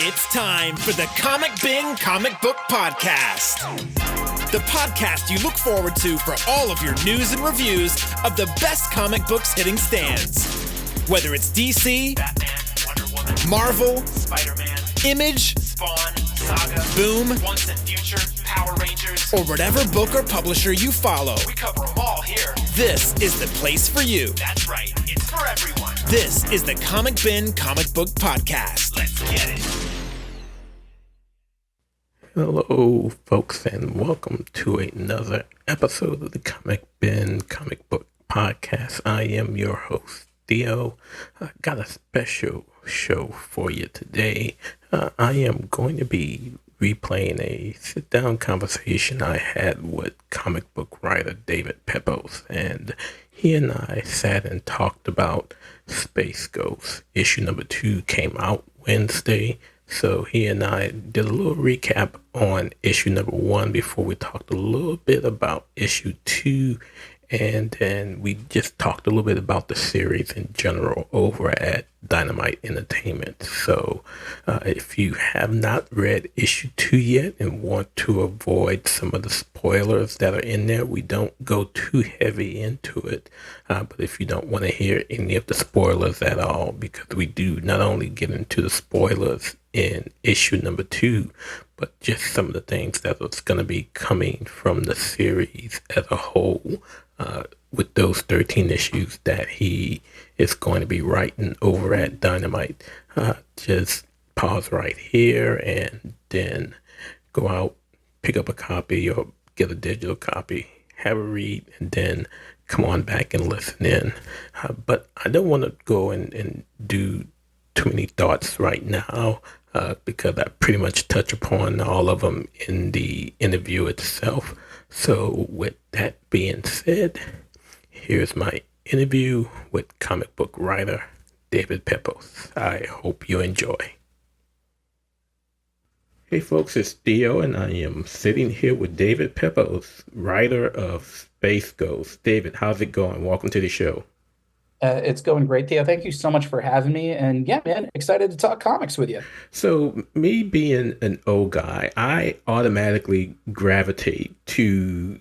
It's time for the Comic Bin Comic Book Podcast. The podcast you look forward to for all of your news and reviews of the best comic books hitting stands. Whether it's DC, Batman, Wonder Woman, Marvel, Spider-Man, Image, Spawn, Saga, Boom, Once and Future, Power Rangers, or whatever book or publisher you follow, we cover them all here. this is the place for you. That's right, it's for everyone. This is the Comic Bin Comic Book Podcast. Let's get it. Hello, folks, and welcome to another episode of the Comic Bin Comic Book Podcast. I am your host, Theo. I got a special show for you today. I am going to be replaying a sit-down conversation I had with comic book writer David Pepose, and he and I sat and talked about Space Ghost. Issue number 2 came out Wednesday. So he and I did a little recap on issue number 1 before we talked a little bit about issue 2. And then we just talked a little bit about the series in general over at Dynamite Entertainment. So if you have not read issue 2 yet and want to avoid some of the spoilers that are in there, we don't go too heavy into it. But if you don't want to hear any of the spoilers at all, because we do not only get into the spoilers in issue number 2, but just some of the things that is going to be coming from the series as a whole, with those 13 issues that he is going to be writing over at Dynamite. Just pause right here and then go out, pick up a copy or get a digital copy, have a read, and then come on back and listen in. But I don't want to go and do too many thoughts right now, because I pretty much touch upon all of them in the interview itself. So with that being said, here's my interview with comic book writer David Pepose. I hope you enjoy. Hey folks, it's Theo, and I am sitting here with David Pepose, writer of Space Ghost. David, how's it going? Welcome to the show. It's going great, Theo. Thank you so much for having me. And yeah, man, excited to talk comics with you. So me being an old guy, I automatically gravitate to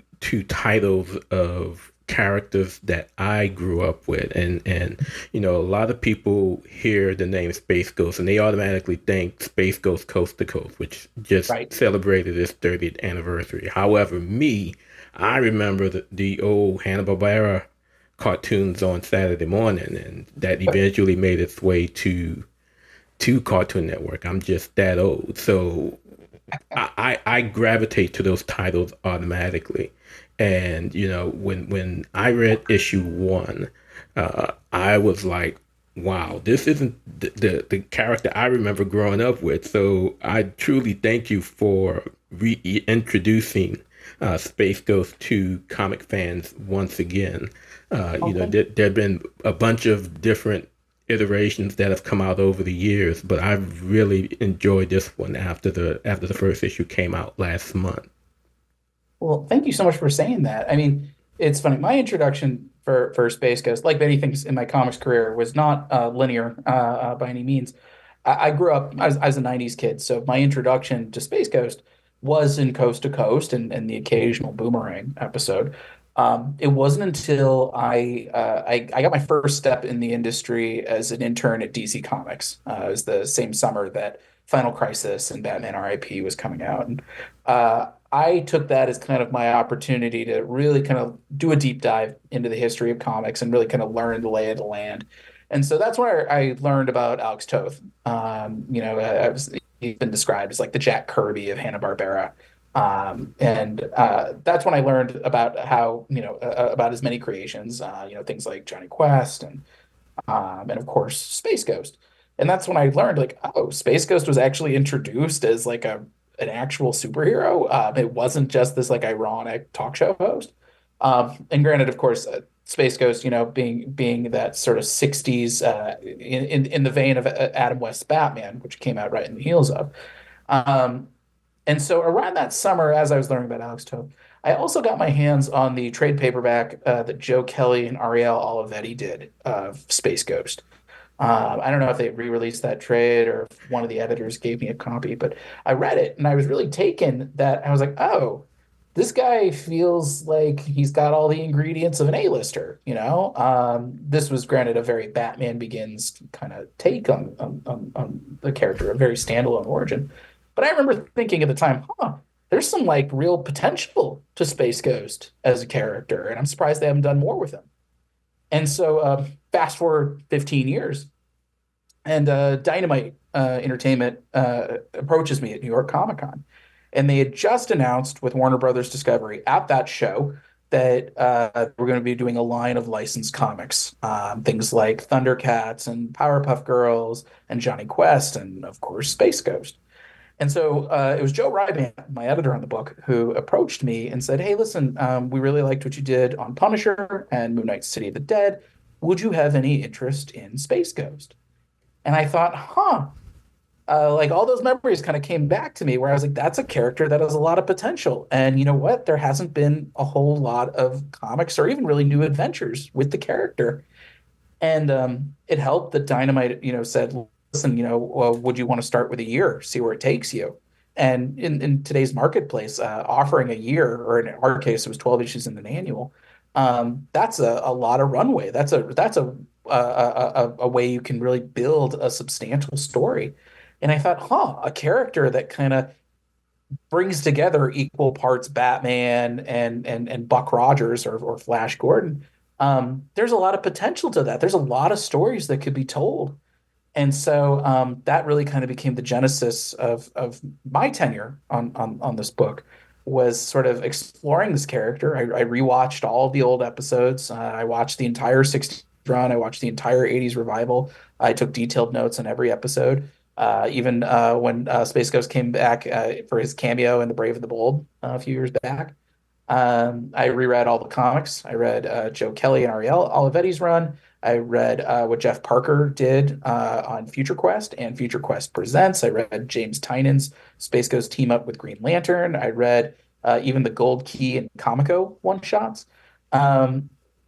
titles of characters that I grew up with. And you know, a lot of people hear the name Space Ghost and they automatically think Space Ghost Coast to Coast, which just celebrated its 30th anniversary. However, I remember the old Hanna-Barbera cartoons on Saturday morning, and that eventually made its way to Cartoon Network. I'm just that old, so I gravitate to those titles automatically. And you know, when I read issue 1, I was like, wow, this isn't the character I remember growing up with. So I truly thank you for reintroducing Space Ghost to comic fans once again. You know, there have been a bunch of different iterations that have come out over the years, but I've really enjoyed this one after the first issue came out last month. Well, thank you so much for saying that. I mean, it's funny. My introduction for Space Ghost, like many things in my comics career, was not linear by any means. I grew up as a 90s kid, so my introduction to Space Ghost was in Coast to Coast and the occasional Boomerang episode. It wasn't until I got my first step in the industry as an intern at DC Comics. It was the same summer that Final Crisis and Batman R.I.P. was coming out. And I took that as kind of my opportunity to really kind of do a deep dive into the history of comics and really kind of learn the lay of the land. And so that's where I learned about Alex Toth. You know, he's been described as like the Jack Kirby of Hanna-Barbera. And that's when I learned about how, you know, about his many creations, you know, things like Johnny Quest and of course Space Ghost. And that's when I learned, like, oh, Space Ghost was actually introduced as like an actual superhero. It wasn't just this like ironic talk show host. And granted, of course, Space Ghost, you know, being that sort of 60s in the vein of Adam West's Batman, which came out right in the heels of. And so around that summer, as I was learning about Alex Toth, I also got my hands on the trade paperback that Joe Kelly and Ariel Olivetti did of Space Ghost. I don't know if they re-released that trade or if one of the editors gave me a copy, but I read it and I was really taken that I was like, oh, this guy feels like he's got all the ingredients of an A-lister, you know? This was granted a very Batman Begins kind of take on the character, a very standalone origin. But I remember thinking at the time, there's some like real potential to Space Ghost as a character, and I'm surprised they haven't done more with him. And so fast forward 15 years, and Dynamite Entertainment approaches me at New York Comic Con. And they had just announced with Warner Brothers Discovery at that show that we're going to be doing a line of licensed comics, things like Thundercats and Powerpuff Girls and Johnny Quest and, of course, Space Ghost. And so it was Joe Ryban, my editor on the book, who approached me and said, hey, listen, we really liked what you did on Punisher and Moon Knight's City of the Dead. Would you have any interest in Space Ghost? And I thought, like all those memories kind of came back to me where I was like, that's a character that has a lot of potential. And you know what? There hasn't been a whole lot of comics or even really new adventures with the character. And it helped that Dynamite, said, listen, well, would you want to start with a year, see where it takes you? And in today's marketplace, offering a year, or in our case, it was 12 issues in an annual. That's a lot of runway. That's a way you can really build a substantial story. And I thought, a character that kind of brings together equal parts Batman and Buck Rogers or Flash Gordon. There's a lot of potential to that. There's a lot of stories that could be told. And so that really kind of became the genesis of my tenure on this book, was sort of exploring this character. I rewatched all of the old episodes. I watched the entire 60s run. I watched the entire 80s revival. I took detailed notes on every episode. Even when Space Ghost came back for his cameo in The Brave and the Bold a few years back. I reread all the comics. I read Joe Kelly and Ariel Olivetti's run. I read what Jeff Parker did on Future Quest and Future Quest Presents. I read James Tynan's Space Ghost team up with Green Lantern. I read even the Gold Key and Comico one-shots.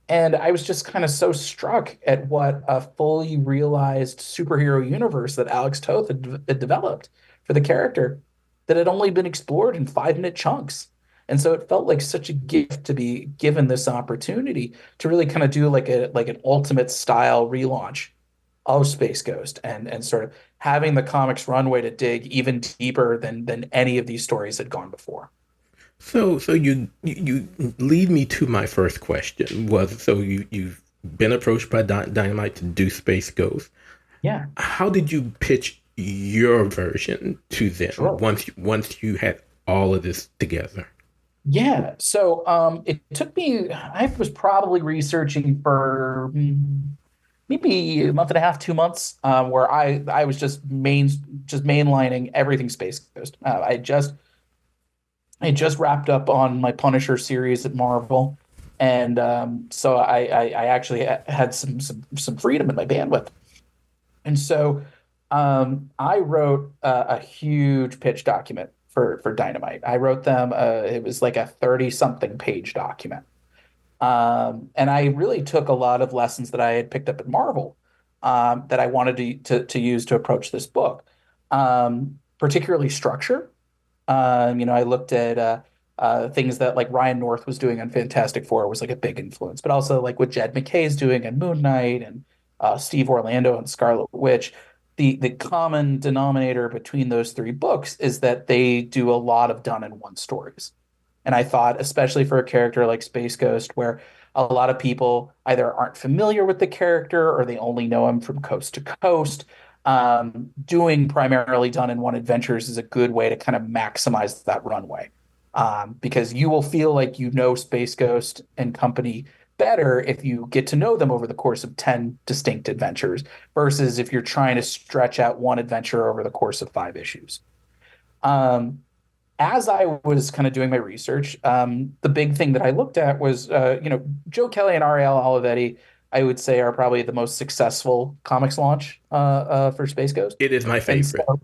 And I was just kind of so struck at what a fully realized superhero universe that Alex Toth had developed for the character that had only been explored in 5-minute chunks. And so it felt like such a gift to be given this opportunity to really kind of do like an ultimate style relaunch of Space Ghost and sort of having the comics runway to dig even deeper than any of these stories had gone before. So you lead me to my first question. You've been approached by Dynamite to do Space Ghost. Yeah. How did you pitch your version to them? Sure. Once you had all of this together? Yeah. So it took me, I was probably researching for maybe a month and a half, 2 months, where I was just mainlining everything Space Ghost. I just wrapped up on my Punisher series at Marvel, and so I actually had some freedom in my bandwidth, and so I wrote a huge pitch document for Dynamite. I wrote them. It was like a 30-something page document, and I really took a lot of lessons that I had picked up at Marvel that I wanted to use to approach this book, particularly structure. I looked at things that like Ryan North was doing on Fantastic Four was like a big influence, but also like what Jed McKay's doing on Moon Knight and Steve Orlando and Scarlet Witch. The common denominator between those three books is that they do a lot of done-in-one stories. And I thought, especially for a character like Space Ghost, where a lot of people either aren't familiar with the character or they only know him from coast to coast, doing primarily done-in-one adventures is a good way to kind of maximize that runway. Because you will feel like you know Space Ghost and company better if you get to know them over the course of 10 distinct adventures versus if you're trying to stretch out one adventure over the course of 5 issues. As I was kind of doing my research, the big thing that I looked at was, Joe Kelly and Ariel Olivetti, I would say, are probably the most successful comics launch for Space Ghost. It is my favorite. So,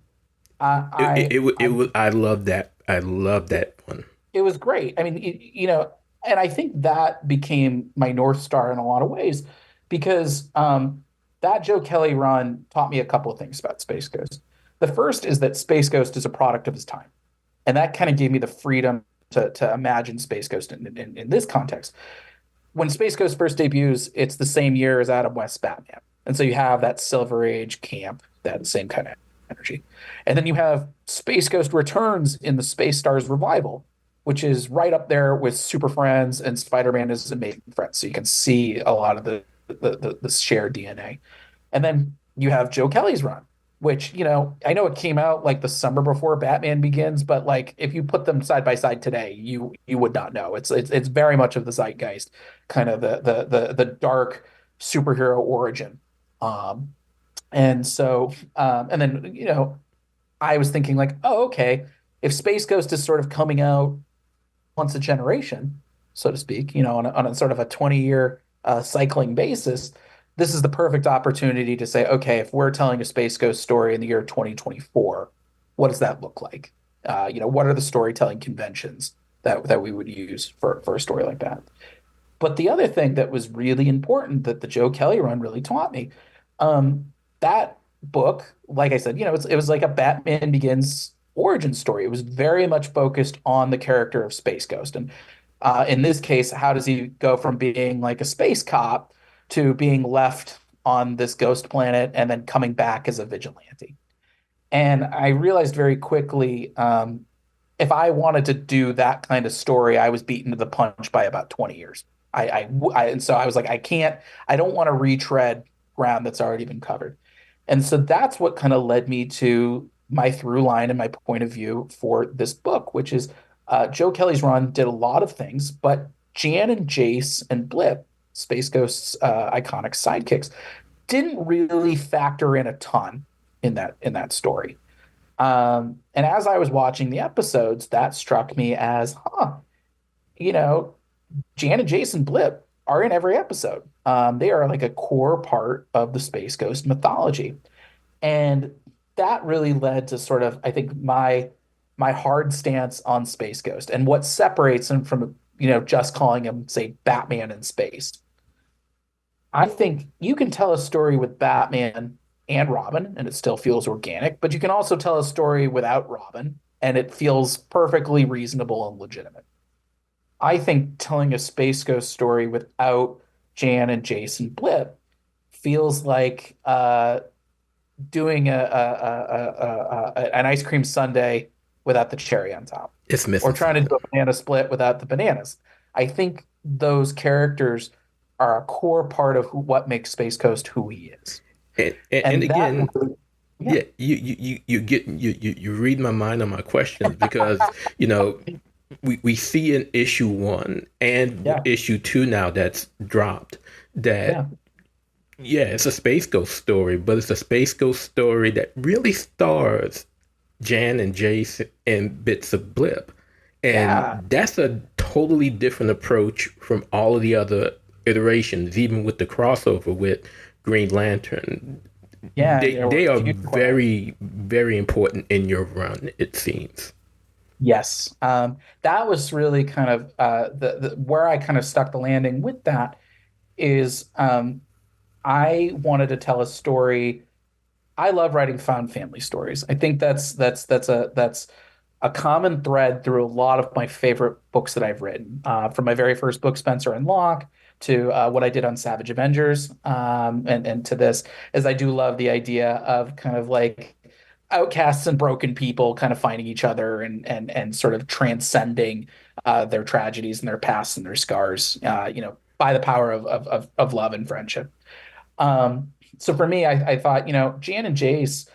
I love that. I love that one. It was great. I mean, and I think that became my North Star in a lot of ways because that Joe Kelly run taught me a couple of things about Space Ghost. The first is that Space Ghost is a product of his time. And that kind of gave me the freedom to imagine Space Ghost in this context. When Space Ghost first debuts, it's the same year as Adam West's Batman. And so you have that Silver Age camp, that same kind of energy. And then you have Space Ghost Returns in the Space Stars revival, which is right up there with Super Friends and Spider-Man is Amazing Friends. So you can see a lot of the shared DNA. And then you have Joe Kelly's run, which, I know it came out like the summer before Batman Begins, but like if you put them side by side today, you would not know. It's very much of the zeitgeist, kind of the dark superhero origin. And so and then, I was thinking like, oh, okay, if Space Ghost is sort of coming out once a generation, so to speak, on a sort of a 20-year cycling basis, this is the perfect opportunity to say, okay, if we're telling a Space Ghost story in the year 2024, what does that look like? What are the storytelling conventions that we would use for a story like that? But the other thing that was really important that the Joe Kelly run really taught me, that book, like I said, it was like a Batman Begins origin story. It was very much focused on the character of Space Ghost. And in this case, how does he go from being like a space cop to being left on this ghost planet and then coming back as a vigilante? And I realized very quickly, if I wanted to do that kind of story, I was beaten to the punch by about 20 years. And so I was like, I don't want to retread ground that's already been covered. And so that's what kind of led me to my through line and my point of view for this book, which is Joe Kelly's run did a lot of things, but Jan and Jace and Blip, Space Ghost's iconic sidekicks, didn't really factor in a ton in that story. And as I was watching the episodes, that struck me as, Jan and Jace and Blip are in every episode. They are like a core part of the Space Ghost mythology. And that really led to sort of, I think, my hard stance on Space Ghost and what separates him from, just calling him, say, Batman in space. I think you can tell a story with Batman and Robin, and it still feels organic, but you can also tell a story without Robin, and it feels perfectly reasonable and legitimate. I think telling a Space Ghost story without Jan and Jason Blip feels like doing an ice cream sundae without the cherry on top. It's missing. Or trying to do a banana split without the bananas. I think those characters are a core part of what makes Space Ghost who he is. And again, yeah, you read my mind on my questions because we see in issue 1 and issue 2 now that's dropped that it's a Space Ghost story, but it's a Space Ghost story that really stars Jan and Jace and bits of Blip. And that's a totally different approach from all of the other iterations, even with the crossover with Green Lantern. Yeah, they are very, very important in your run, it seems. Yes. That was really kind of the where I kind of stuck the landing with that is I wanted to tell a story. I love writing found family stories. I think that's a common thread through a lot of my favorite books that I've written. From my very first book, Spencer and Locke, to what I did on Savage Avengers, and to this, is I do love the idea of kind of like outcasts and broken people kind of finding each other and sort of transcending their tragedies and their pasts and their scars, by the power of love and friendship. So for me, I thought, Jan and Jace,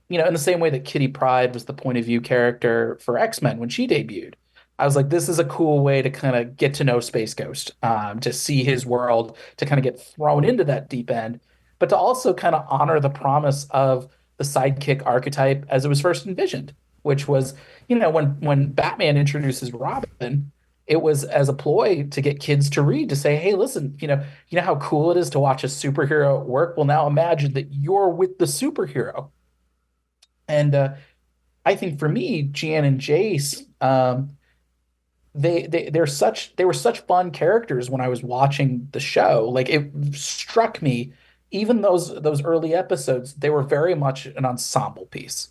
in the same way that Kitty Pryde was the point of view character for X-Men when she debuted, I was like, this is a cool way to kind of get to know Space Ghost, to see his world, to kind of get thrown into that deep end, but to also kind of honor the promise of the sidekick archetype as it was first envisioned, which was, when Batman introduces Robin, it was as a ploy to get kids to read, to say, hey, listen, you know how cool it is to watch a superhero at work? Well, now imagine that you're with the superhero. And I think for me, Jan and Jace, they were such fun characters when I was watching the show. Like, it struck me even those early episodes, they were very much an ensemble piece.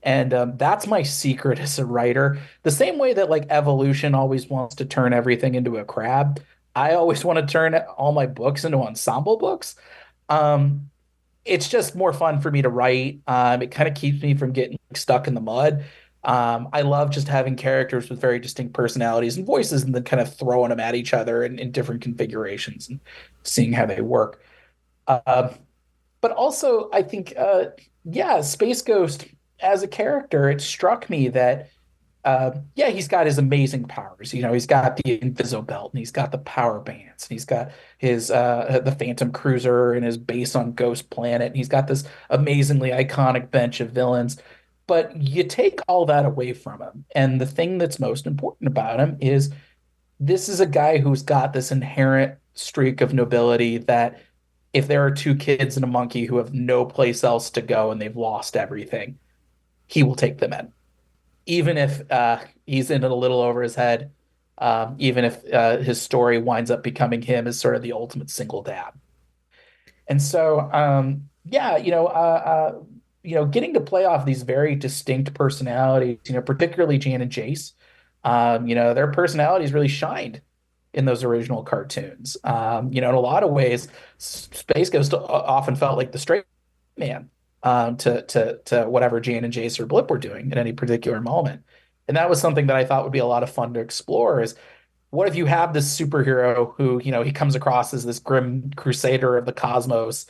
And that's my secret as a writer. The same way that like evolution always wants to turn everything into a crab, I always want to turn all my books into ensemble books. Um, it's just more fun for me to write. It kind of keeps me from getting stuck in the mud. I love just having characters with very distinct personalities and voices, and then kind of throwing them at each other in different configurations and seeing how they work. Uh, but also, I think, yeah, Space Ghost as a character, it struck me that, yeah, he's got his amazing powers. You know, he's got the Invisible Belt and he's got the power bands. And he's got his the Phantom Cruiser and his base on Ghost Planet. And he's got this amazingly iconic bench of villains. But you take all that away from him, and the thing that's most important about him is this is a guy who's got this inherent streak of nobility that if there are two kids and a monkey who have no place else to go and they've lost everything, he will take them in, even if he's in it a little over his head, even if his story winds up becoming him as sort of the ultimate single dad. And so, yeah, getting to play off these very distinct personalities, particularly Jan and Jace, their personalities really shined in those original cartoons. In a lot of ways, Space Ghost often felt like the straight man to whatever Jan and Jace or Blip were doing at any particular moment. And that was something that I thought would be a lot of fun to explore is what if you have this superhero who, he comes across as this grim crusader of the cosmos,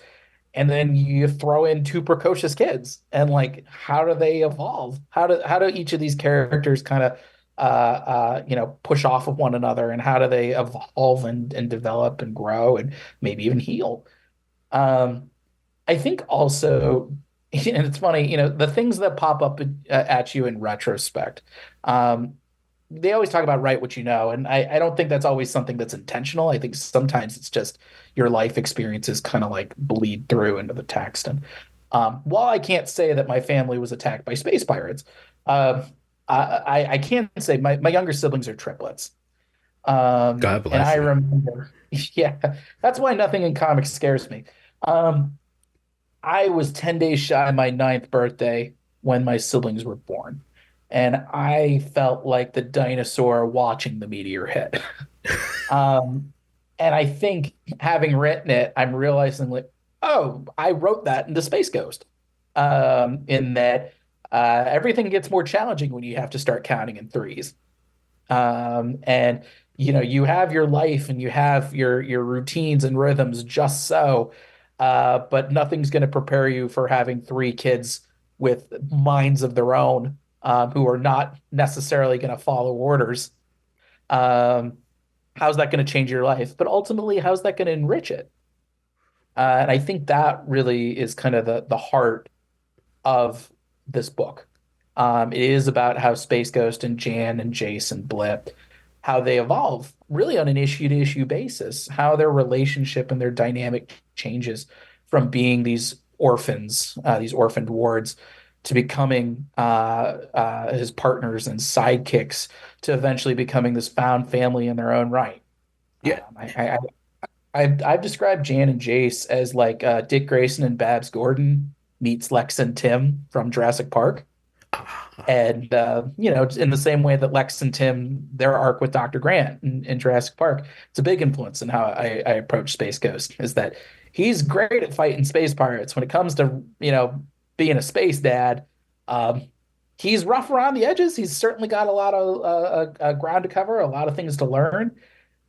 and then you throw in two precocious kids, and like, how do they evolve? How do each of these characters kind of push off of one another, and how do they evolve and develop and grow and maybe even heal? I think also, and it's funny, the things that pop up at you in retrospect, they always talk about write what you know. And I don't think that's always something that's intentional. I think sometimes it's just your life experiences kind of like bleed through into the text. And while I can't say that my family was attacked by space pirates, I can say my younger siblings are triplets. God And bless I you. remember, yeah, that's why nothing in comics scares me. I was 10 days shy of my ninth birthday when my siblings were born. And I felt like the dinosaur watching the meteor hit. Um, and I think having written it, I'm realizing like, oh, I wrote that into Space Ghost. In that everything gets more challenging when you have to start counting in threes. And you have your life and you have your routines and rhythms just so, but nothing's going to prepare you for having three kids with minds of their own, who are not necessarily going to follow orders. Um, how's that going to change your life? But ultimately, how's that going to enrich it? And I think that really is kind of the heart of this book. It is about how Space Ghost and Jan and Jace and Blip, how they evolve really on an issue to issue basis, how their relationship and their dynamic changes from being these orphans, these orphaned wards, to becoming his partners and sidekicks, to eventually becoming this found family in their own right. Yeah. I've described Jan and Jace as like Dick Grayson and Babs Gordon meets Lex and Tim from Jurassic Park. And in the same way that Lex and Tim, their arc with Dr. Grant in Jurassic Park, it's a big influence in how I approach Space Ghost, is that he's great at fighting space pirates. When it comes to, being a space dad, he's rough around the edges. He's certainly got a lot of ground to cover, a lot of things to learn.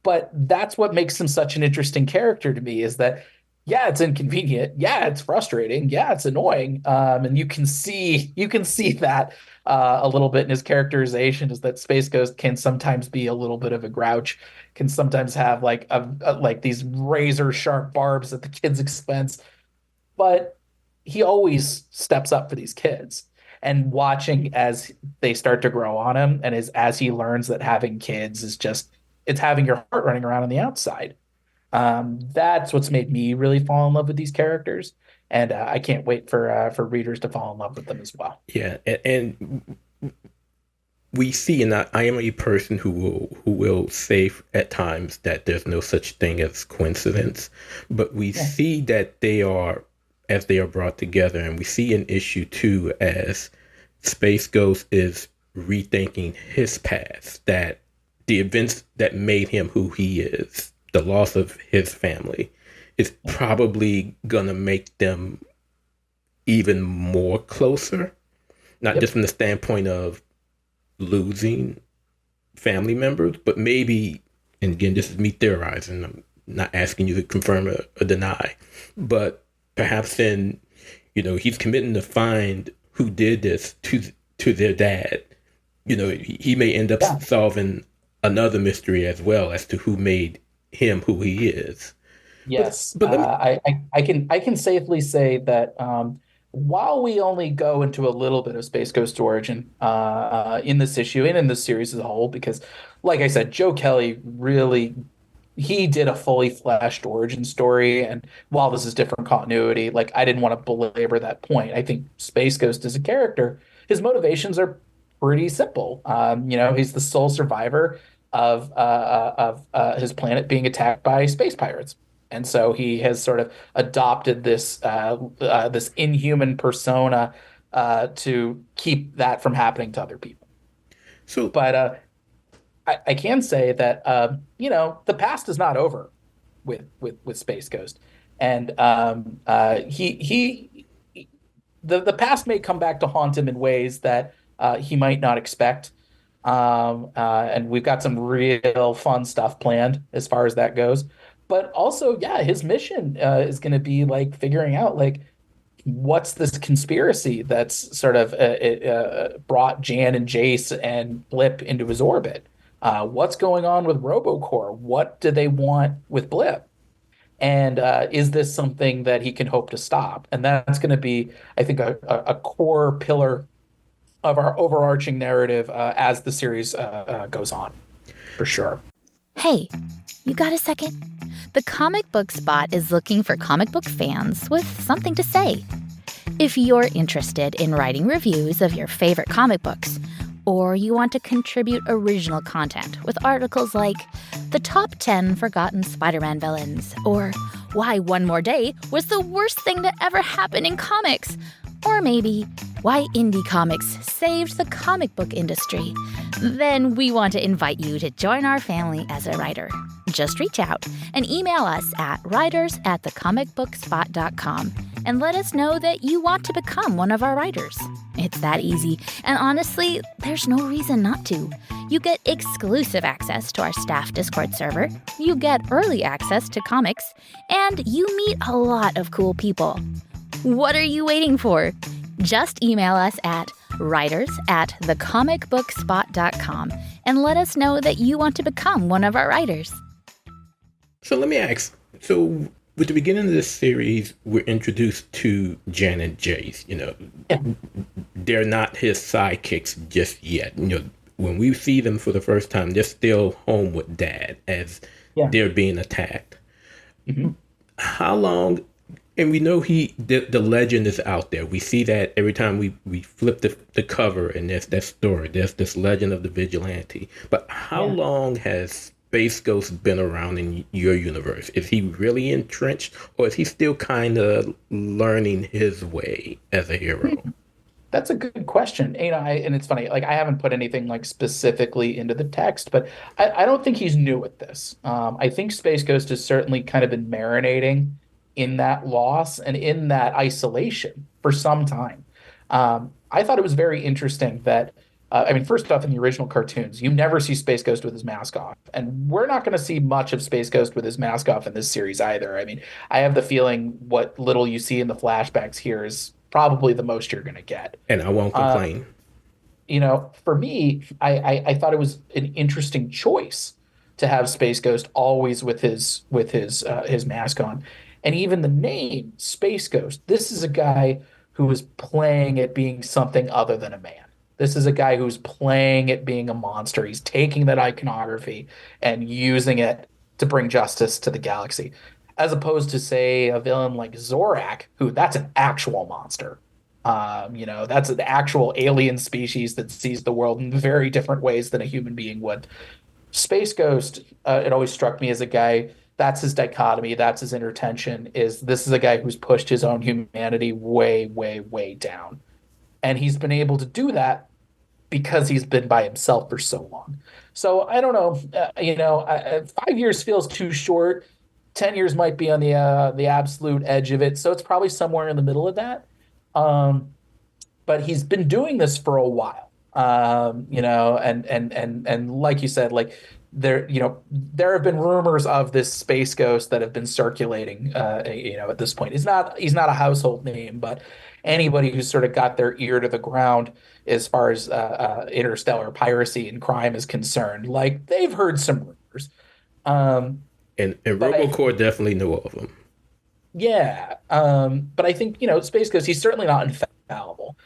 But that's what makes him such an interesting character to me, is that, yeah, it's inconvenient. Yeah, it's frustrating. Yeah, it's annoying. And you can see that a little bit in his characterization, is that Space Ghost can sometimes be a little bit of a grouch, can sometimes have like like these razor sharp barbs at the kid's expense, but he always steps up for these kids. And watching as they start to grow on him, and as he learns that having kids is just, it's having your heart running around on the outside. That's what's made me really fall in love with these characters, and I can't wait for readers to fall in love with them as well. Yeah, and we see, and I am a person who will say at times that there's no such thing as coincidence, but we Yeah. see that they are, as they are brought together, and we see an issue too as Space Ghost is rethinking his past, that the events that made him who he is, the loss of his family, is probably gonna make them even more closer, not just Yep. from the standpoint of losing family members, but maybe, and again, this is me theorizing, I'm not asking you to confirm or deny, but perhaps then, he's committing to find who did this to their dad. He may end up Yeah. solving another mystery as well as to who made him who he is. But Yes, but let me I can safely say that while we only go into a little bit of Space Ghost origin in this issue and in this series as a whole, because, like I said, Joe Kelly really he did a fully fleshed origin story, and while this is different continuity, like I didn't want to belabor that point. I think Space Ghost as a character, his motivations are pretty simple. He's the sole survivor of his planet being attacked by space pirates. And so he has sort of adopted this inhuman persona to keep that from happening to other people. so But I can say that the past is not over with Space Ghost, and the past may come back to haunt him in ways that he might not expect. And we've got some real fun stuff planned as far as that goes. But also, yeah, his mission is going to be like figuring out like what's this conspiracy that's sort of brought Jan and Jace and Blip into his orbit. What's going on with Robocore? What do they want with Blip? And is this something that he can hope to stop? And that's going to be, I think, a core pillar of our overarching narrative as the series goes on, for sure. Hey, you got a second? The Comic Book Spot is looking for comic book fans with something to say. If you're interested in writing reviews of your favorite comic books, or you want to contribute original content with articles like The Top 10 Forgotten Spider-Man Villains, or Why One More Day was the worst thing to ever happen in comics, or maybe Why Indie Comics Saved the Comic Book Industry, then we want to invite you to join our family as a writer. Just reach out and email us at writers@thecomicbookspot.com and let us know that you want to become one of our writers. It's that easy, and honestly, there's no reason not to. You get exclusive access to our staff Discord server, you get early access to comics, and you meet a lot of cool people. What are you waiting for? Just email us at writers@thecomicbookspot.com and let us know that you want to become one of our writers. So let me ask. So with the beginning of this series, we're introduced to Jan and Jace. Yeah. They're not his sidekicks just yet. When we see them for the first time, they're still home with Dad as they're being attacked. Mm-hmm. How long? And we know the legend is out there. We see that every time we flip the cover, and there's that story. There's this legend of the vigilante. But how long has Space Ghost been around in your universe? Is he really entrenched, or is he still kind of learning his way as a hero? That's a good question. And it's funny, like I haven't put anything like specifically into the text, but I don't think he's new at this. I think Space Ghost has certainly kind of been marinating in that loss and in that isolation for some time. I thought it was very interesting that, first off, in the original cartoons, you never see Space Ghost with his mask off. And we're not going to see much of Space Ghost with his mask off in this series either. I have the feeling what little you see in the flashbacks here is probably the most you're going to get. And I won't complain. For me, I thought it was an interesting choice to have Space Ghost always with his mask on. And even the name Space Ghost, this is a guy who is playing at being something other than a man. This is a guy who's playing at being a monster. He's taking that iconography and using it to bring justice to the galaxy, as opposed to, say, a villain like Zorak, who that's an actual monster. That's an actual alien species that sees the world in very different ways than a human being would. Space Ghost, it always struck me as a guy, that's his dichotomy, that's his intertension, is this is a guy who's pushed his own humanity way, way, way down. And he's been able to do that because he's been by himself for so long. So I don't know, 5 years feels too short. 10 years might be on the absolute edge of it. So it's probably somewhere in the middle of that. Um, but he's been doing this for a while. And like you said, like there have been rumors of this space ghost that have been circulating. At this point, he's not a household name, but anybody who's sort of got their ear to the ground as far as interstellar piracy and crime is concerned, like they've heard some rumors. Um, And but I Robocore definitely knew of them. Yeah, but I think Space Ghost. He's certainly not infallible.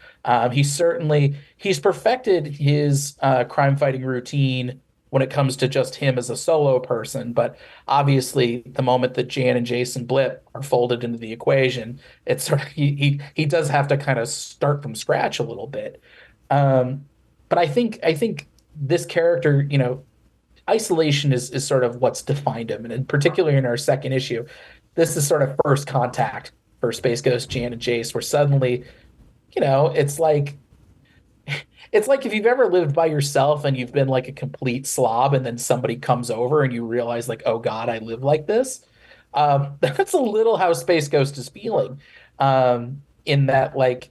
He's perfected his crime fighting routine when it comes to just him as a solo person. But obviously, the moment that Jan and Jason Blip are folded into the equation, it's sort of he does have to kind of start from scratch a little bit. Um, but I think this character, isolation is sort of what's defined him, and in particular in our second issue, this is sort of first contact for Space Ghost, Jan, and Jace, where suddenly, it's like if you've ever lived by yourself and you've been like a complete slob, and then somebody comes over and you realize like, oh God, I live like this. That's a little how Space Ghost is feeling, in that like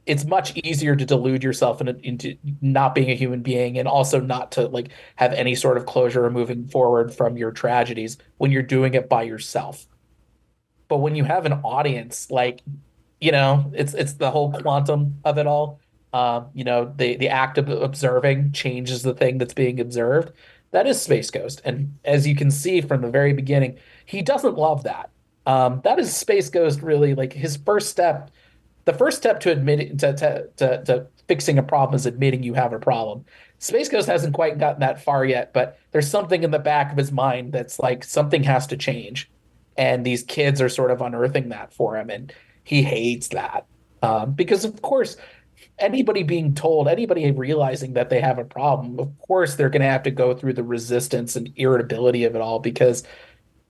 it's much easier to delude yourself into not being a human being, and also not to like have any sort of closure or moving forward from your tragedies when you're doing it by yourself. But when you have an audience, like, it's the whole quantum of it all. The act of observing changes the thing that's being observed. That is Space Ghost, and as you can see from the very beginning, he doesn't love that. That is Space Ghost really like his first step. The first step to admit to fixing a problem is admitting you have a problem. Space Ghost hasn't quite gotten that far yet, but there's something in the back of his mind that's like something has to change, and these kids are sort of unearthing that for him, and he hates that, because of course anybody realizing that they have a problem, of course they're going to have to go through the resistance and irritability of it all, because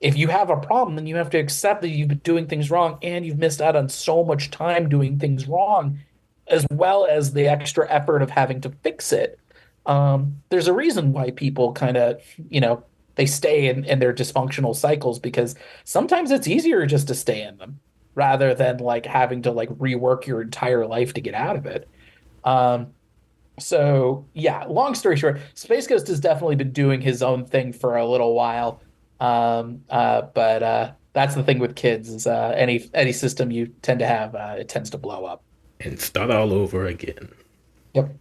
if you have a problem, then you have to accept that you've been doing things wrong and you've missed out on so much time doing things wrong, as well as the extra effort of having to fix it. There's a reason why people kind of, they stay in their dysfunctional cycles, because sometimes it's easier just to stay in them rather than like having to like rework your entire life to get out of it. Um, so yeah, long story short, Space Ghost has definitely been doing his own thing for a little while. But that's the thing with kids is any system you tend to have, it tends to blow up. And start all over again. Yep.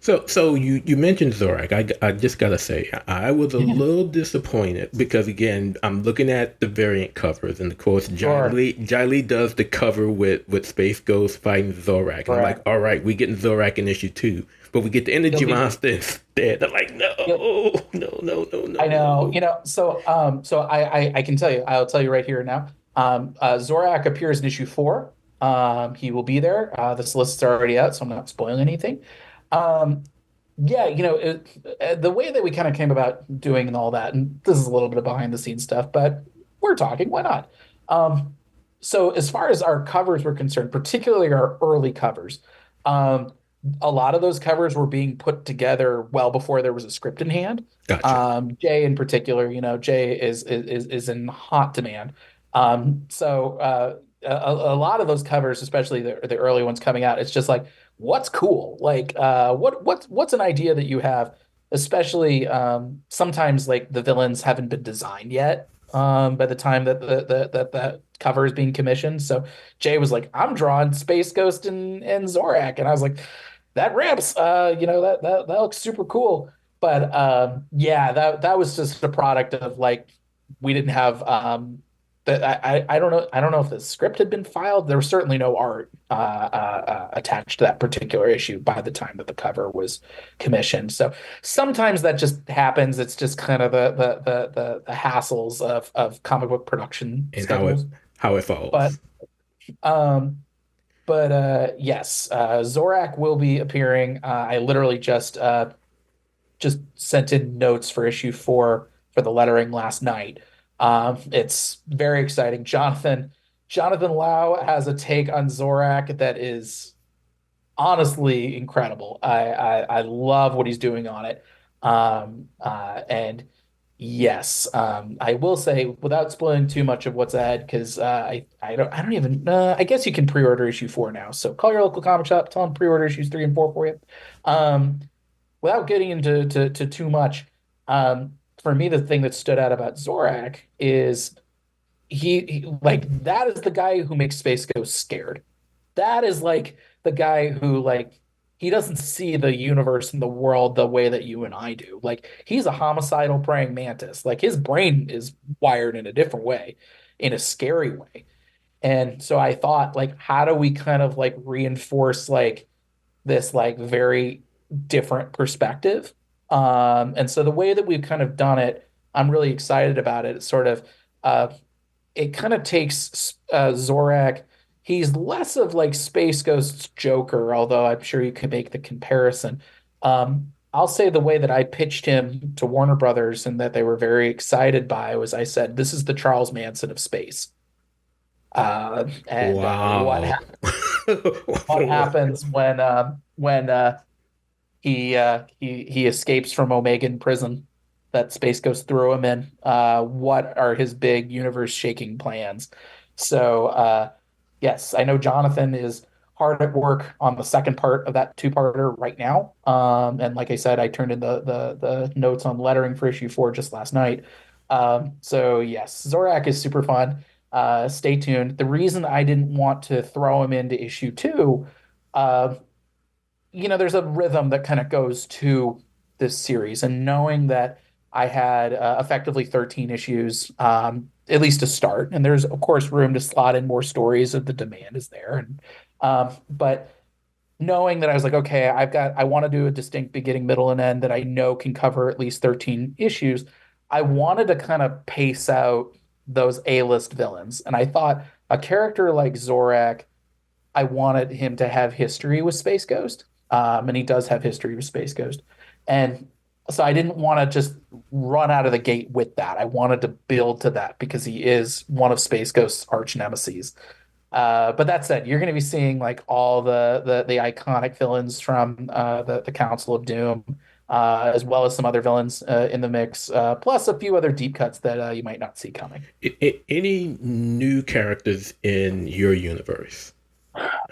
So you mentioned Zorak. I just gotta say I was a little disappointed because again I'm looking at the variant covers, and of course Sure. Jai Lee does the cover with Space Ghost fighting Zorak. And I'm like, all right, we getting Zorak in issue 2, but we get the energy monster instead. I'm like, no, no. I know, so I can tell you, I'll tell you right here now. Zorak appears in issue 4. He will be there. This list is already out, so I'm not spoiling anything. Um, yeah, the way that we kind of came about doing and all that, and this is a little bit of behind the scenes stuff, but we're talking, why not? Um, so as far as our covers were concerned, particularly our early covers, um, a lot of those covers were being put together well before there was a script in hand. Gotcha. Jay in particular, Jay is in hot demand. A lot of those covers, especially the early ones coming out, it's just like, what's cool? Like, what's an idea that you have? Especially sometimes like the villains haven't been designed yet by the time that the cover is being commissioned. So Jay was like, I'm drawing Space Ghost and Zorak, and I was like, that ramps. That looks super cool. But yeah, that was just a product of like we didn't have that I don't know if the script had been filed. There was certainly no art attached to that particular issue by the time that the cover was commissioned. So sometimes that just happens. It's just kind of the hassles of comic book production And schedules. how it falls. But um, But yes, Zorak will be appearing. I literally just sent in notes for issue 4 for the lettering last night. It's very exciting. Jonathan Lau has a take on Zorak that is honestly incredible. I love what he's doing on it. And yes, I will say without spoiling too much of what's ahead, because I don't even I guess you can pre-order issue 4 now. So call your local comic shop, tell them pre-order issues 3 and 4 for you. Without getting into to too much, for me the thing that stood out about Zorak is he like that is the guy who makes Space Ghost scared. That is like the guy who like he doesn't see the universe and the world the way that you and I do. Like he's a homicidal praying mantis. Like his brain is wired in a different way, in a scary way. And so I thought like how do we kind of like reinforce like this like very different perspective? And so the way that we've kind of done it, I'm really excited about it. It's sort of uh it kind of takes Zorak. He's less of like Space Ghost's Joker, although I'm sure you could make the comparison. I'll say the way that I pitched him to Warner Brothers and that they were very excited by was I said, "This is the Charles Manson of space." And Wow. what happens when he escapes from Omegan prison that Space Ghost threw him in. What are his big universe shaking plans? So yes, I know Jonathan is hard at work on the second part of that two-parter right now. And like I said, I turned in the notes on lettering for issue 4 just last night. So yes, Zorak is super fun. Stay tuned. The reason I didn't want to throw him into issue 2, uh, there's a rhythm that kind of goes to this series, and knowing that I had effectively 13 issues, at least to start, and there's of course room to slot in more stories if the demand is there, and but knowing that I was like, okay, I want to do a distinct beginning, middle, and end that I know can cover at least 13 issues. I wanted to kind of pace out those A-list villains, and I thought a character like Zorak, I wanted him to have history with Space Ghost. And he does have history with Space Ghost. And so I didn't want to just run out of the gate with that. I wanted to build to that because he is one of Space Ghost's arch nemesis. But that said, you're going to be seeing like all the iconic villains from the Council of Doom, as well as some other villains in the mix, plus a few other deep cuts that you might not see coming. Any new characters in your universe?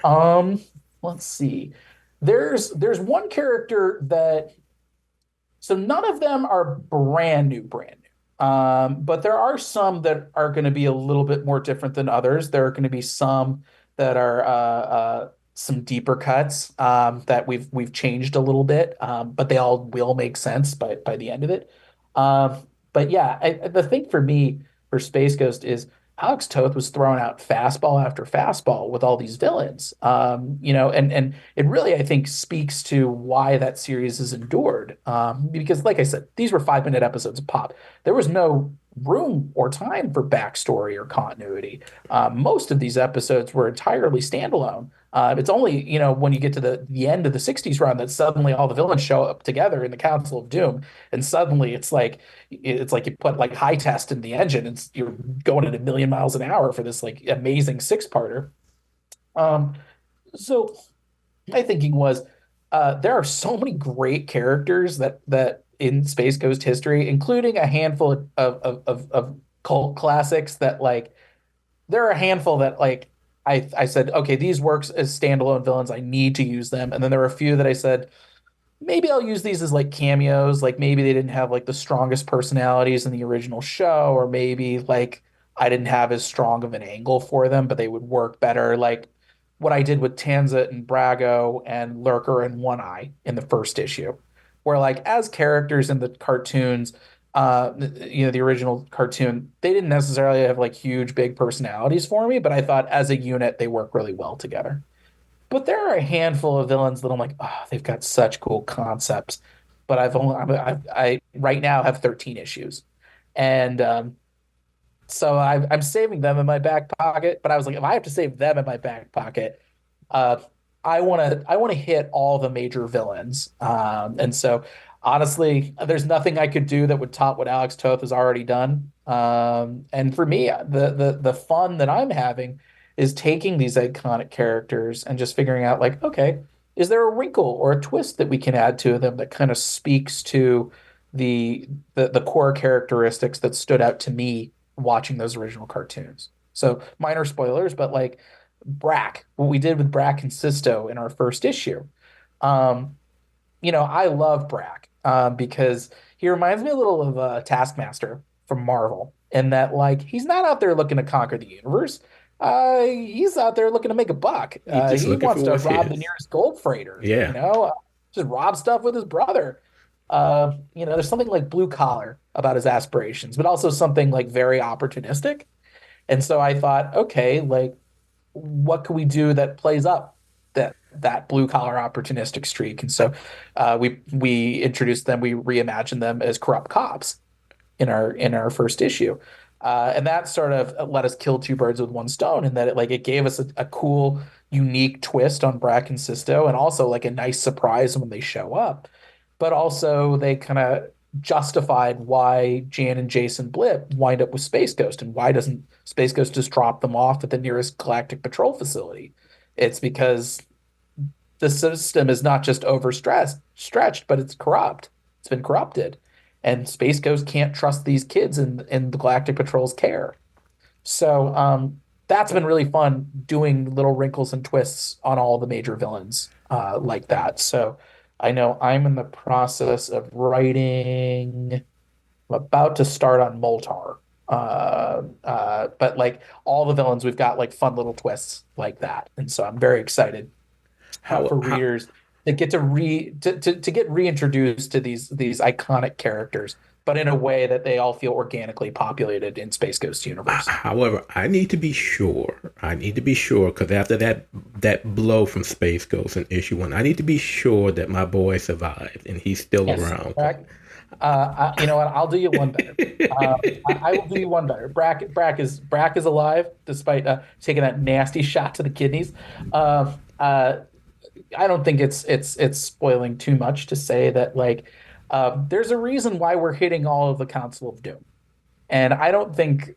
Let's see. There's one character that so none of them are brand new. But there are some that are going to be a little bit more different than others. There are going to be some that are some deeper cuts that we've changed a little bit, but they all will make sense by the end of it. But yeah, the thing for me for Space Ghost is Alex Toth was throwing out fastball after fastball with all these villains. And it really, I think, speaks to why that series has endured. Because, like I said, these were 5-minute episodes of pop. There was no room or time for backstory or continuity. Most of these episodes were entirely standalone. It's only, when you get to the end of the 60s run that suddenly all the villains show up together in the Council of Doom. And suddenly it's like you put like high test in the engine and you're going at 1,000,000 miles an hour for this like amazing 6-parter. So my thinking was there are so many great characters that in Space Ghost history, including a handful of cult classics that like there are a handful that like I said, okay, these works as standalone villains. I need to use them. And then there were a few that I said, maybe I'll use these as like cameos. Like maybe they didn't have like the strongest personalities in the original show, or maybe like I didn't have as strong of an angle for them, but they would work better. Like what I did with Tanzit and Brago and Lurker and One Eye in the first issue, where like as characters in the cartoons, the original cartoon, they didn't necessarily have like huge, big personalities for me, but I thought as a unit, they work really well together. But there are a handful of villains that I'm like, oh, they've got such cool concepts. But I right now have 13 issues. And so I'm saving them in my back pocket. But I was like, if I have to save them in my back pocket, uh, I want to hit all the major villains. And so honestly, there's nothing I could do that would top what Alex Toth has already done. And for me, the fun that I'm having is taking these iconic characters and just figuring out like, okay, is there a wrinkle or a twist that we can add to them that kind of speaks to the core characteristics that stood out to me watching those original cartoons. So minor spoilers, but like Brack, what we did with Brack and Sisto in our first issue. Um, I love Brack because he reminds me a little of Taskmaster from Marvel, in that like he's not out there looking to conquer the universe. He's out there looking to make a buck. He's just He looking wants for to what's rob the his. nearest gold freighter, Yeah. just rob stuff with his brother. There's something like blue collar about his aspirations, but also something like very opportunistic. And so I thought, okay, like what can we do that plays up that blue collar opportunistic streak? And so we introduced them, we reimagined them as corrupt cops in our first issue. And that sort of let us kill two birds with one stone, in that it gave us a cool, unique twist on Brack and Sisto, and also like a nice surprise when they show up. But also they kind of justified why Jan and Jason Blip wind up with Space Ghost, and why doesn't Space Ghost just drop them off at the nearest Galactic Patrol facility? It's because the system is not just overstressed, stretched, but it's corrupt. It's been corrupted, and Space Ghost can't trust these kids in the Galactic Patrol's care. So that's been really fun, doing little wrinkles and twists on all the major villains like that. So I know I'm in the process of writing. I'm about to start on Moltar. But like all the villains, we've got like fun little twists like that, and so I'm very excited How, for how readers that get to get reintroduced to these iconic characters, but in a way that they all feel organically populated in Space Ghost universe. However, I need to be sure. I need to be sure because after that blow from Space Ghost in issue 1, I need to be sure that my boy survived and he's still Yes, around. you know what? I'll do you one better. I will do you one better. Brack is alive despite taking that nasty shot to the kidneys. I don't think it's spoiling too much to say that like there's a reason why we're hitting all of the Council of Doom. And I don't think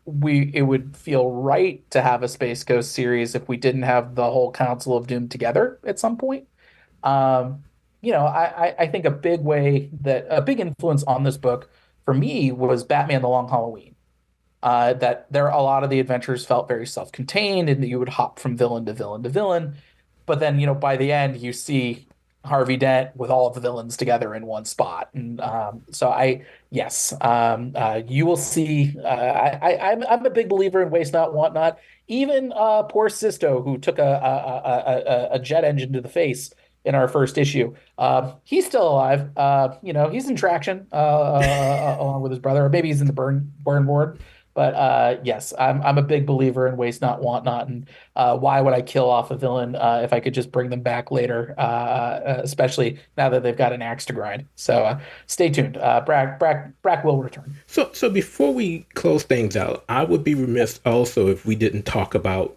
it would feel right to have a Space Ghost series if we didn't have the whole Council of Doom together at some point. I think a big influence on this book for me was Batman: The Long Halloween. That there a lot of the adventures felt very self-contained, and that you would hop from villain to villain to villain. But then, by the end, you see Harvey Dent with all of the villains together in one spot. And yes, you will see. I'm a big believer in waste not, want not. Even poor Sisto, who took a jet engine to the face in our first issue, he's still alive. He's in traction along with his brother, or maybe he's in the burn ward. But yes, I'm a big believer in waste not, want not, and why would I kill off a villain if I could just bring them back later, especially now that they've got an axe to grind. So stay tuned. Brack will return. So before we close things out, I would be remiss also if we didn't talk about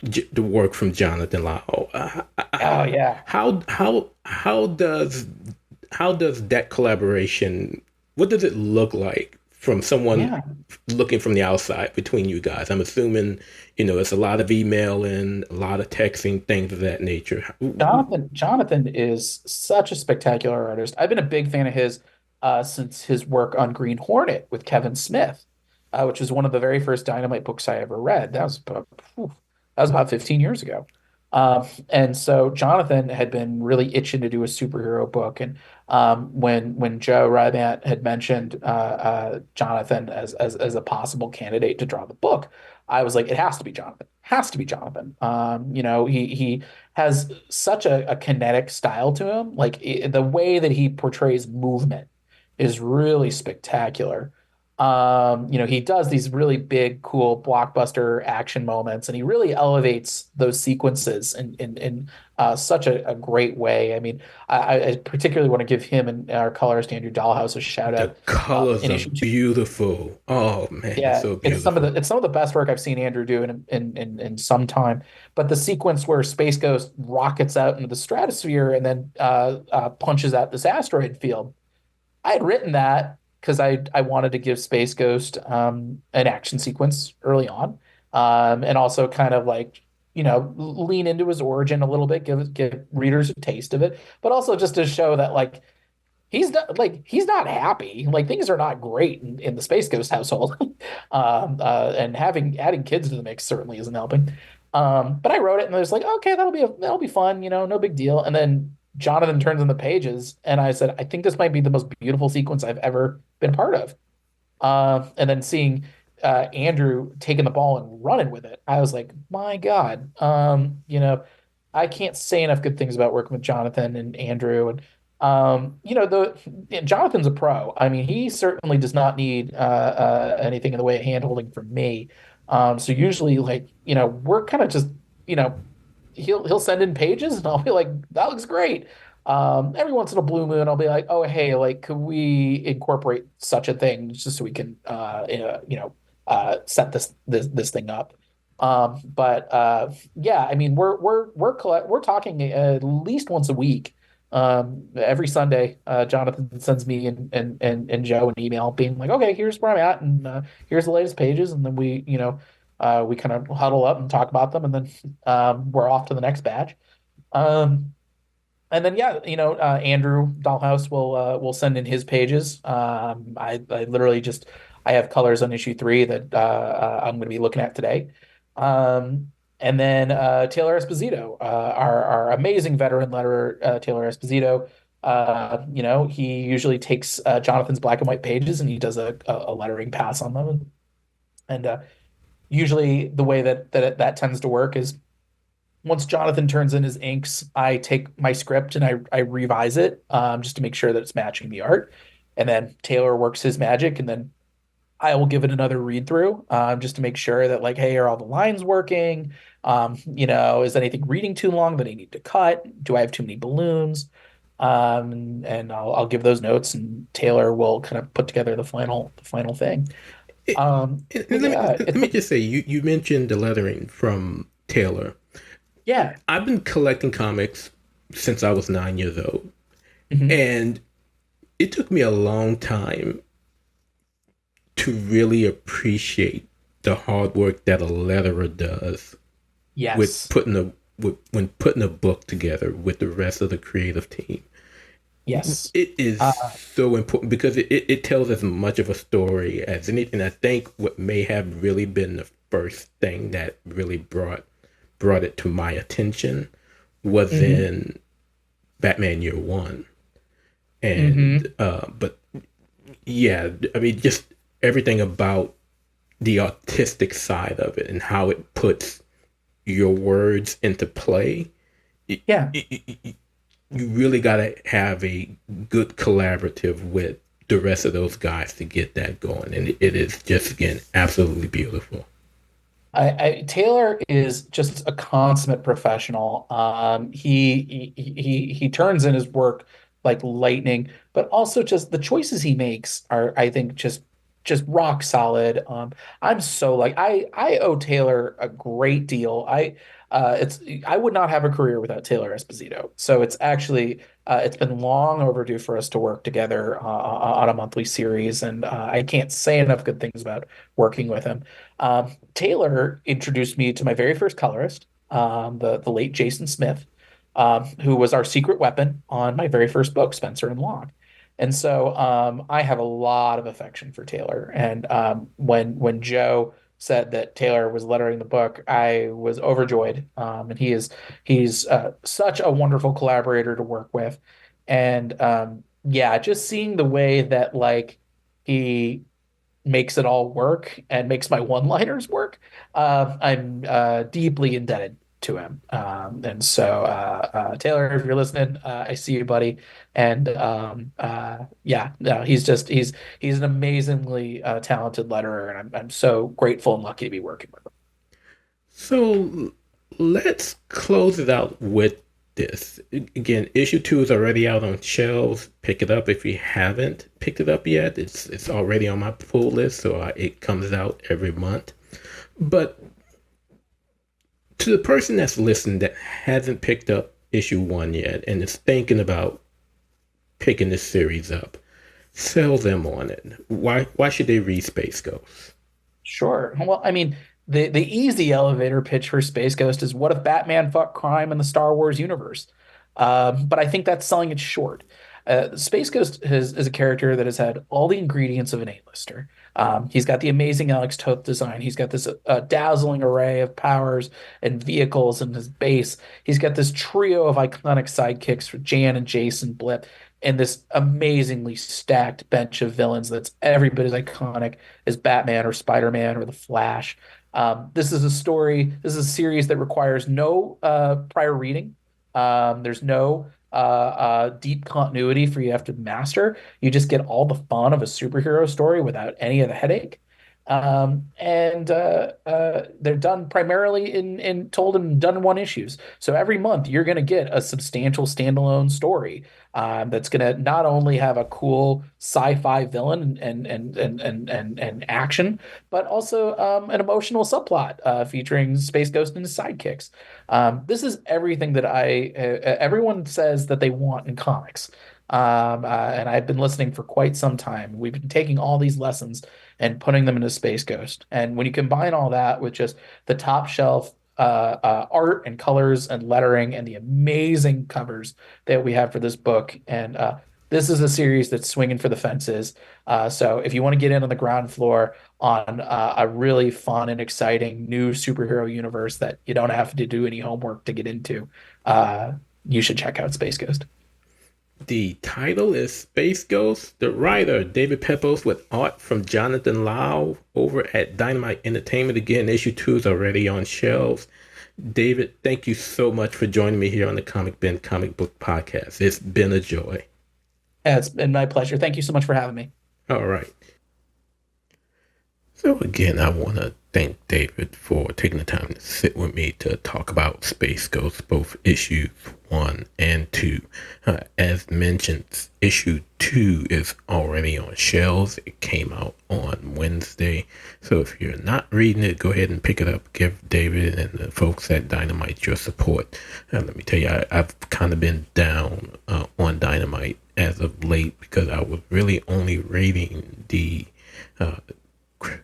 the work from Jonathan Lau. Oh yeah. How does that collaboration? What does it look like from someone looking from the outside between you guys? I'm assuming, it's a lot of emailing, a lot of texting, things of that nature. Jonathan is such a spectacular artist. I've been a big fan of his since his work on Green Hornet with Kevin Smith, which was one of the very first Dynamite books I ever read. That was about 15 years ago. And so Jonathan had been really itching to do a superhero book. And when Joe Rybant had mentioned Jonathan as a possible candidate to draw the book, I was like, it has to be Jonathan. Has to be Jonathan. He has such a kinetic style to him. Like the way that he portrays movement is really spectacular. He does these really big, cool blockbuster action moments, and he really elevates those sequences in such a great way. I mean, I particularly want to give him and our colorist Andrew Dahlhaus a shout The out. colors In are issue 2. beautiful. Oh man, it's Yeah, so it's some of beautiful. the best work I've seen Andrew do in some time. But the sequence where Space Ghost rockets out into the stratosphere and then punches out this asteroid field, I had written that because I wanted to give Space Ghost an action sequence early on, and also kind of like lean into his origin a little bit, give readers a taste of it, but also just to show that he's not happy. Like things are not great in the Space Ghost household, and having adding kids to the mix certainly isn't helping. But I wrote it and I was like, okay, that'll be fun, no big deal. And then Jonathan turns in the pages, and I said, I think this might be the most beautiful sequence I've ever been a part of. And then seeing Andrew taking the ball and running with it, I was like, my God, I can't say enough good things about working with Jonathan and Andrew. And Jonathan's a pro. I mean, he certainly does not need anything in the way of handholding from me. So usually, we're kind of just, you know, he'll send in pages, and I'll be like, that looks great. Every once in a blue moon, I'll be like, oh hey, like, could we incorporate such a thing just so we can set this thing up. But yeah, I mean, we're talking at least once a week. Every Sunday, Jonathan sends me and Joe an email being like, okay, here's where I'm at, and here's the latest pages, and then we kind of huddle up and talk about them, and then we're off to the next batch. Um, and then yeah, Andrew Dahlhaus will send in his pages. I literally just I have colors on issue 3 that I'm going to be looking at today. And then Taylor Esposito, our amazing veteran letterer, Taylor Esposito. He usually takes Jonathan's black and white pages and he does a lettering pass on them. And usually the way that tends to work is once Jonathan turns in his inks, I take my script and I revise it just to make sure that it's matching the art. And then Taylor works his magic, and then I will give it another read through just to make sure that, like, hey, are all the lines working? Is anything reading too long that I need to cut? Do I have too many balloons? And I'll give those notes, and Taylor will kind of put together the final thing. Yeah, Let me just say, you mentioned the lettering from Taylor. yeah. I've been collecting comics since I was 9 years old, Mhm. and it took me a long time to really appreciate the hard work that a letterer does with Yes. when putting a book together with the rest of the creative team. Yes. It is so important because it tells as much of a story as anything. I think what may have really been the first thing that really brought it to my attention was in Batman Year One. And but yeah, I mean, just everything about the artistic side of it and how it puts your words into play. Yeah. You really got to have a good collaborative with the rest of those guys to get that going, and it is just, again, absolutely beautiful. Taylor is just a consummate professional. He turns in his work like lightning, but also just the choices he makes are, I think, just rock solid. I'm so like I owe Taylor a great deal. I would not have a career without Taylor Esposito. So it's actually it's been long overdue for us to work together on a monthly series, and I can't say enough good things about working with him. Taylor introduced me to my very first colorist, the late Jason Smith, who was our secret weapon on my very first book, Spencer and Locke. And so I have a lot of affection for Taylor. And when Joe said that Taylor was lettering the book, I was overjoyed. And he's such a wonderful collaborator to work with. And yeah, just seeing the way that like he makes it all work and makes my one-liners work, I'm deeply indebted to him. And so, Taylor, if you're listening, I see you, buddy. And yeah, no, he's an amazingly talented letterer, and I'm so grateful and lucky to be working with him. So let's close it out with this. Again, issue 2 is already out on shelves. Pick it up if you haven't picked it up yet. It's already on my pull list, so it comes out every month. But to the person that's listening that hasn't picked up issue 1 yet and is thinking about picking this series up, sell them on it. Why should they read Space Ghost? Sure. Well, I mean, the easy elevator pitch for Space Ghost is, what if Batman fucked crime in the Star Wars universe? But I think that's selling it short. Space Ghost is a character that has had all the ingredients of an A-lister. He's got the amazing Alex Toth design. He's got this dazzling array of powers and vehicles in his base. He's got this trio of iconic sidekicks for Jan and Jason Blip, and this amazingly stacked bench of villains that's every bit as iconic as Batman or Spider-Man or the Flash. This is a series that requires no prior reading. There's no deep continuity for you to have to master. You just get all the fun of a superhero story without any of the headache. And they're done primarily told in done one issues. So every month you're going to get a substantial standalone story that's going to not only have a cool sci-fi villain and action, but also an emotional subplot featuring Space Ghost and his sidekicks. This is everything that everyone says that they want in comics. And I've been listening for quite some time. We've been taking all these lessons and putting them into Space Ghost. And when you combine all that with just the top shelf art and colors and lettering and the amazing covers that we have for this book, and this is a series that's swinging for the fences. So if you want to get in on the ground floor on a really fun and exciting new superhero universe that you don't have to do any homework to get into, you should check out Space Ghost. The title is Space Ghost. The writer, David Pepose, with art from Jonathan Lau over at Dynamite Entertainment. Again, issue 2 is already on shelves. David, thank you so much for joining me here on the Comic Bin Comic Book Podcast. It's been a joy. It's been my pleasure. Thank you so much for having me. All right. So again, I want to thank David for taking the time to sit with me to talk about Space Ghost, both issues 1 and 2. As mentioned, issue 2 is already on shelves. It came out on Wednesday. So if you're not reading it, go ahead and pick it up. Give David and the folks at Dynamite your support. Let me tell you, I've kind of been down on Dynamite as of late because I was really only reading the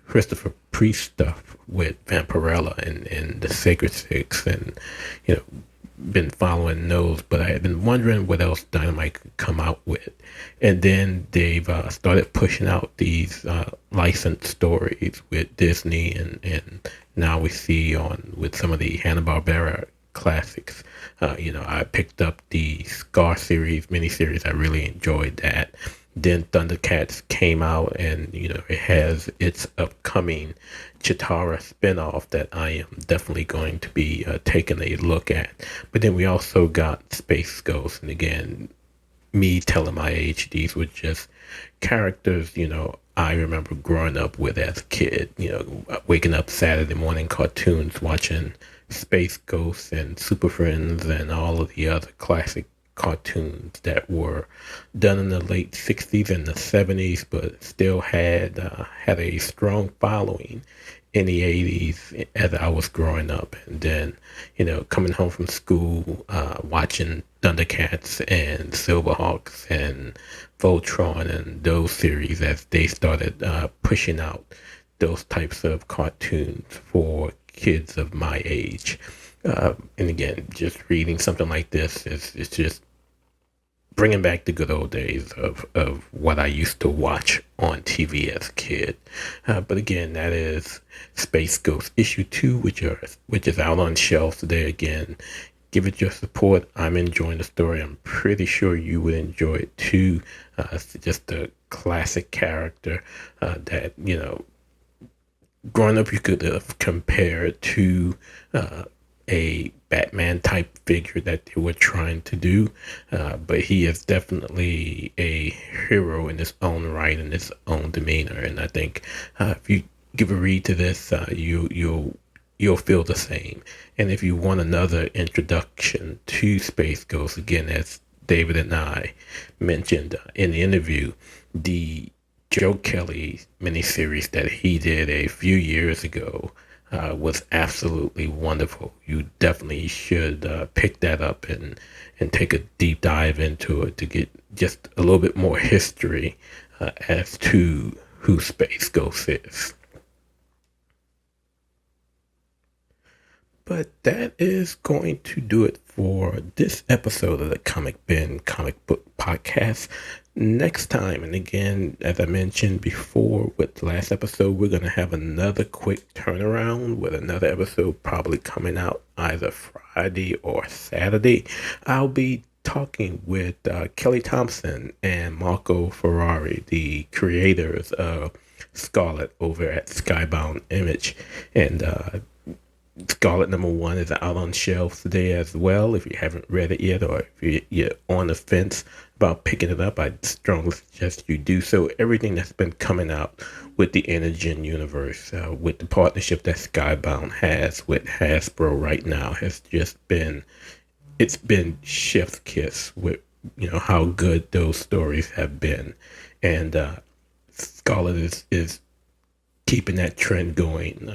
Christopher Priest stuff with Vampirella and the Sacred Six, and been following those, but I had been wondering what else Dynamite could come out with. And then they've started pushing out these licensed stories with Disney, and now we see with some of the Hanna-Barbera classics. I picked up the Scar series, miniseries. I really enjoyed that. Then Thundercats came out, and it has its upcoming Chitara spinoff that I am definitely going to be taking a look at. But then we also got Space Ghost, and again, me telling my age, these were just characters I remember growing up with as a kid. Waking up Saturday morning cartoons, watching Space Ghost and Super Friends and all of the other classic cartoons that were done in the late 60s and the 70s, but still had a strong following in the 80s as I was growing up. And then, coming home from school, watching Thundercats and Silverhawks and Voltron and those series as they started pushing out those types of cartoons for kids of my age. And again, just reading something like this is just bringing back the good old days of what I used to watch on TV as a kid. But again, that is Space Ghost issue 2, which is out on shelves today. Again, give it your support. I'm enjoying the story. I'm pretty sure you would enjoy it too. It's just a classic character that, growing up you could have compared to a Batman type figure that they were trying to do, but he is definitely a hero in his own right, in his own demeanor. And I think if you give a read to this, you'll feel the same. And if you want another introduction to Space Ghost, again, as David and I mentioned in the interview, the Joe Kelly miniseries that he did a few years ago was absolutely wonderful. You definitely should pick that up and take a deep dive into it to get just a little bit more history as to who Space Ghost is. But that is going to do it for this episode of the Comic Bin Comic Book Podcast. Next time, and again, as I mentioned before with the last episode, we're going to have another quick turnaround with another episode probably coming out either Friday or Saturday. I'll be talking with Kelly Thompson and Marco Ferrari, the creators of Scarlet over at Skybound Image. And Scarlet #1 is out on shelves today as well. If you haven't read it yet, or if you're on the fence about picking it up, I strongly suggest you do so. Everything that's been coming out with the Energen universe, with the partnership that Skybound has with Hasbro right now, has just been, it's been chef's kiss with, how good those stories have been. And Scarlet is keeping that trend going.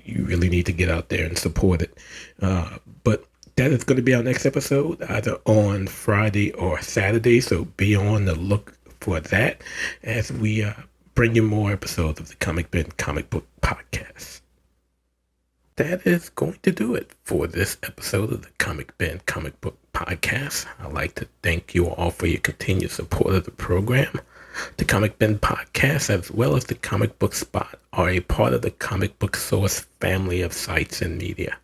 You really need to get out there and support it. But that is going to be our next episode, either on Friday or Saturday. So be on the look for that as we bring you more episodes of the Comic Bin Comic Book Podcast. That is going to do it for this episode of the Comic Bin Comic Book Podcast. I'd like to thank you all for your continued support of the program. The Comic Bin Podcast, as well as the Comic Book Spot, are a part of the Comic Book Source family of sites and media.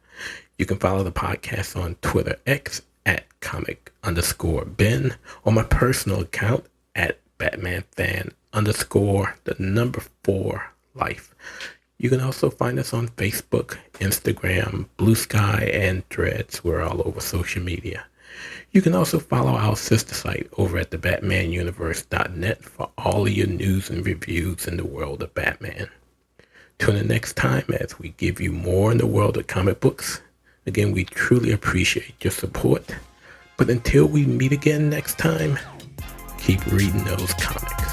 You can follow the podcast on Twitter X at comic_bin, or my personal account at BatmanFan_4Life. You can also find us on Facebook, Instagram, Blue Sky, and Threads. We're all over social media. You can also follow our sister site over at thebatmanuniverse.net for all of your news and reviews in the world of Batman. Tune in next time as we give you more in the world of comic books. Again, we truly appreciate your support. But until we meet again next time, keep reading those comics.